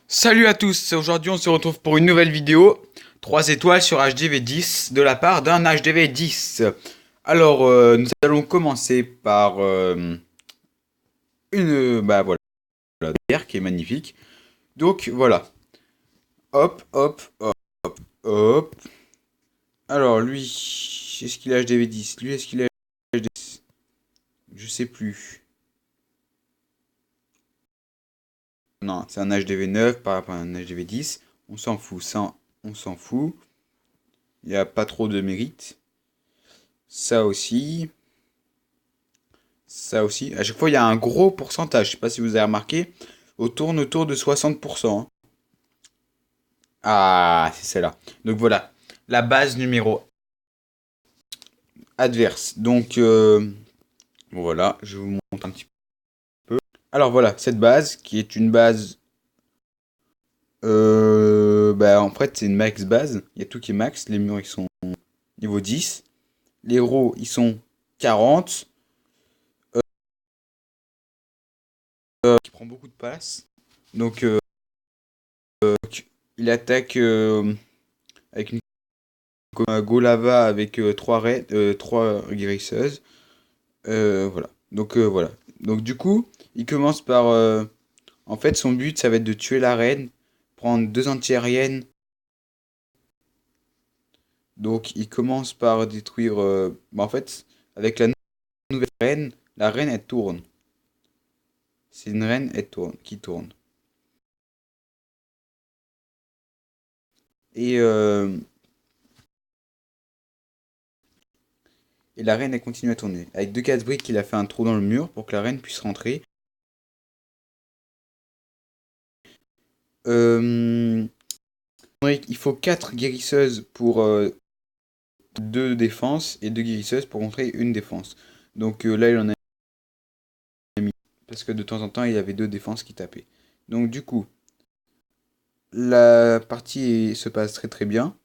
Salut à tous, aujourd'hui on se retrouve pour une nouvelle vidéo. 3 étoiles sur HDV10 de la part d'un HDV10. Alors, nous allons commencer par bah voilà, la guerre qui est magnifique. Donc voilà, hop, hop, hop, hop. Alors lui, est-ce qu'il est HDV10? Lui, est-ce qu'il est HDV10? Je sais plus. Non, c'est un HDV9 par rapport à un HDV10. On s'en fout, ça, on s'en fout. Il n'y a pas trop de mérite. Ça aussi. Ça aussi. À chaque fois, il y a un gros pourcentage. Je sais pas si vous avez remarqué. Autour de 60%, hein. Ah, c'est celle-là. Donc voilà. La base numéro adverse. Donc, bon, voilà. Je vous montre un petit peu. Alors voilà, cette base, qui est une base. Bah, en fait, c'est une max base. Il y a tout qui est max. Les murs, ils sont niveau 10. Les héros, ils sont 40. Qui prend beaucoup de place. Donc, il attaque avec une Golava avec 3 guérisseuses. Voilà. Donc voilà. Donc du coup, il commence par... en fait, son but, ça va être de tuer la reine, prendre 2 antiaériennes. Donc il commence par détruire... bah, en fait, avec la nouvelle reine, la reine, elle tourne. C'est une reine, elle tourne, qui tourne. Et, euh, et la reine, elle continue à tourner. Avec 2 casse-briques, il a fait un trou dans le mur pour que la reine puisse rentrer. Euh, il faut 4 guérisseuses pour 2 défenses et 2 guérisseuses pour contrer une défense. Donc là, il en a mis. Parce que de temps en temps, il y avait 2 défenses qui tapaient. Donc du coup, la partie se passe très très bien.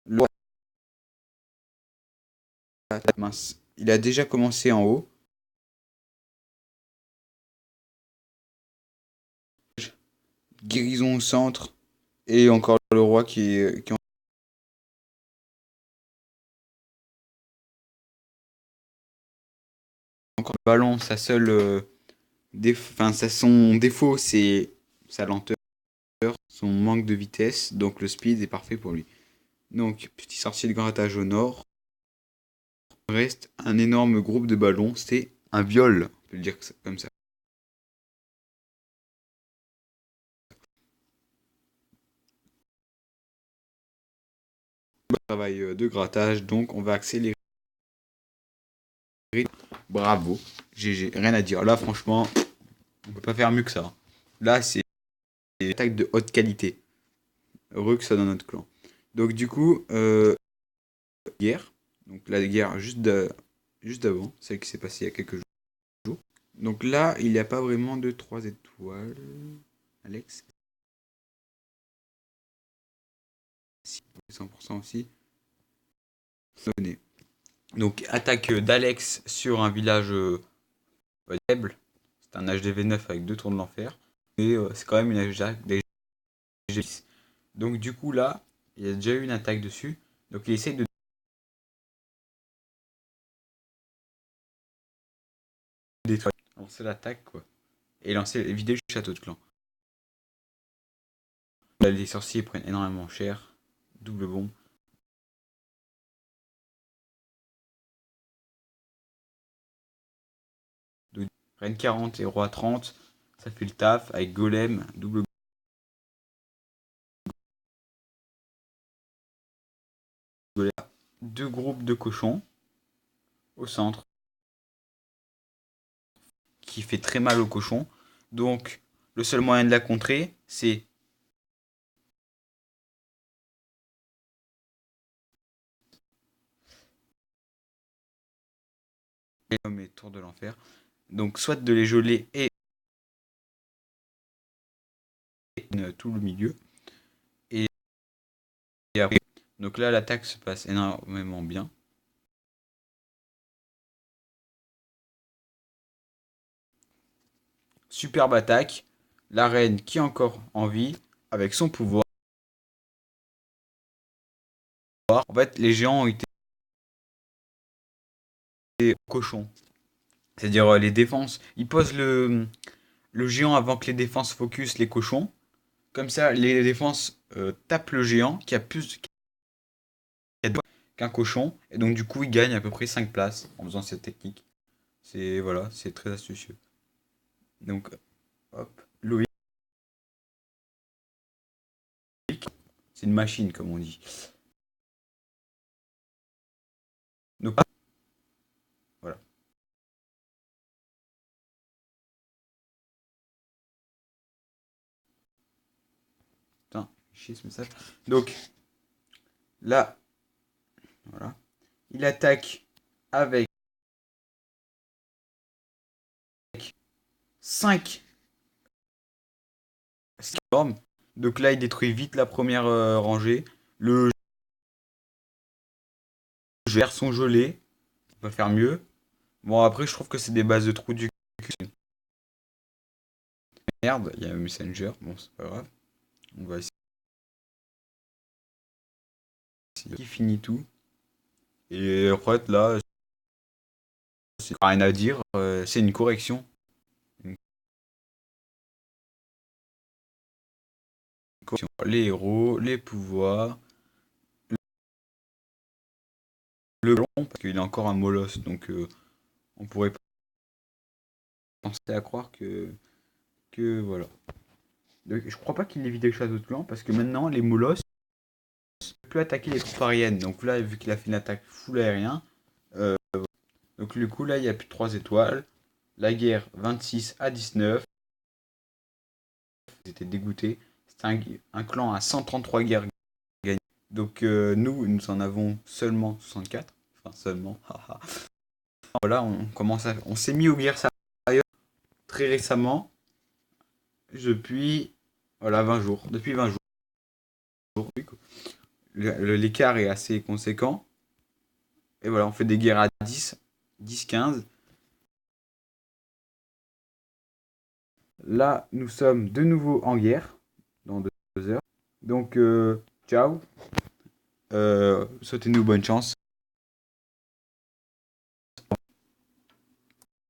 Le roi, mince, il a déjà commencé en haut. Guérison au centre. Et encore le roi qui est encore le ballon. Sa seule son défaut, c'est sa lenteur, son manque de vitesse. Donc le speed est parfait pour lui. Donc, petit sorcier de grattage au nord. Reste un énorme groupe de ballons. C'est un viol, on peut le dire comme ça. Travail de grattage, donc on va accélérer. Bravo, GG, rien à dire. Là, franchement, on peut pas faire mieux que ça. Là, c'est une attaque de haute qualité. Heureux que ça dans notre clan. Donc, du coup, guerre. Donc, la guerre juste d'avant, celle qui s'est passée il y a quelques jours. Donc là, il n'y a pas vraiment de 3 étoiles. Alex, 100% aussi. Donc, attaque d'Alex sur un village faible. C'est un HDV9 avec 2 tours de l'enfer. Et c'est quand même une HDV10. Donc du coup là, il y a déjà eu une attaque dessus. Donc il essaye de détruire, lancer l'attaque quoi. Et vider le château de clan. Là, les sorciers prennent énormément cher. Double bombe. Reine 40 et roi 30. Ça fait le taf avec golem, double golem. 2 groupes de cochons au centre. Qui fait très mal aux cochons. Donc le seul moyen de la contrer, c'est les tours de l'enfer. Donc soit de les geler et tout le milieu. Et après, donc là l'attaque se passe énormément bien. Superbe attaque. la reine qui est encore en vie, avec son pouvoir. En fait, les géants ont été cochons. C'est-à-dire les défenses. Ils posent le géant avant que les défenses focus les cochons. Comme ça, les défenses tapent le géant qui a plus qu'un cochon. Et donc, du coup, il gagne à peu près 5 places en faisant cette technique. C'est voilà, c'est très astucieux. Donc, hop, Loïc, c'est une machine, comme on dit. Donc, voilà. Putain, chier ce message. Donc, là, voilà. Il attaque avec 5 storms. Donc là, il détruit vite la première rangée. Le gère son gelé. On va faire mieux. Bon, après, je trouve que c'est des bases de trous du cul. Merde, il y a un messenger. Bon, c'est pas grave. On va essayer. Qui finit tout. Et en fait, là, c'est rien à dire. C'est une correction. Une correction. Les héros, les pouvoirs. Le long, parce qu'il est encore un molosse. Donc, on pourrait penser à croire que voilà. Donc, je crois pas qu'il ait vidé le château de clan parce que maintenant les molosses peuvent plus attaquer les troupes aériennes. Donc là, vu qu'il a fait une attaque full aérien, euh, donc du coup là il y a plus de 3 étoiles. La guerre 26 à 19. Ils étaient dégoûtés. C'était un clan à 133 guerres gagnées. Donc nous en avons seulement 64. Enfin seulement. Voilà, on s'est mis aux guerres sérieuses très récemment. Depuis voilà 20 jours. Depuis 20 jours. L'écart est assez conséquent. Et voilà, on fait des guerres à 10, 15. Là, nous sommes de nouveau en guerre, dans 2 heures. Donc, ciao. Souhaitez-nous bonne chance.